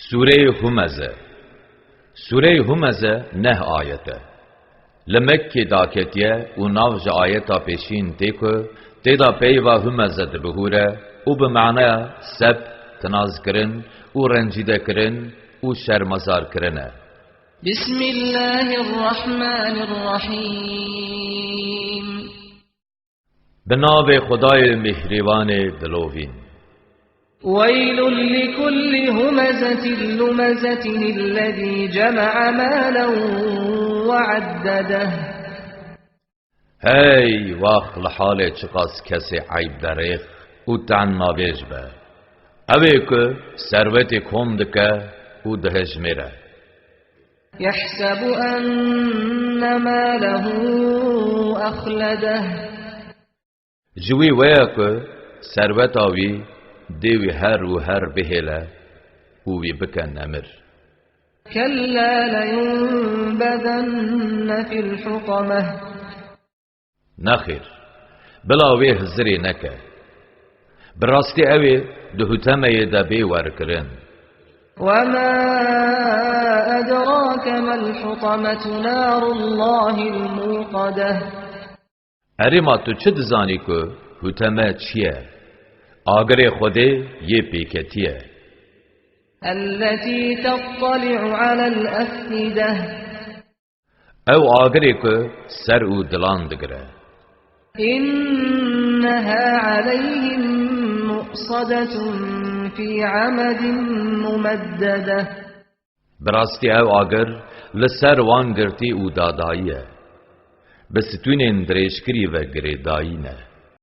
سوره همزه سوره همزه 9 آیته لمکه داکتیه و نافج آیتا پیشین تیکو تیدا پیوا همزه دبهوره و بمعنی سب تناز کرن و رنجیده کرن و شرمزار کرنه. بسم الله الرحمن الرحیم بناب خدای مهربان دلوین. ويل لكل همزة لمزة الذي جمع مالا وعدده. هی واخ لحال چقاس کسی عیب دریخ و تن نابیج به اوه که ثروت کم دکه و دهش میره. يحسب أن ماله أخلده. جوی ویا که ثروت آوی دیوی هر و هر بهله و وی بکن نمر. كلا لينبذن في الحطمة. نخیر بلا وی هزری نکه براستی اوی دهوتمه دبی ورکرن. وما أدراك ما الحطمة نار الله الموقدة. اریما تو چه دزانی که هوتمه چیه؟ آگر خوده یه پیکتیه. التي تطلع على الأفئدة. او آگری که سر او دلان دگره. إنها عليهم مؤصدة في عمد ممددة. براستی او آگر لسر وان گرتی او داداییه بستون اندریشکری و گریدایینه.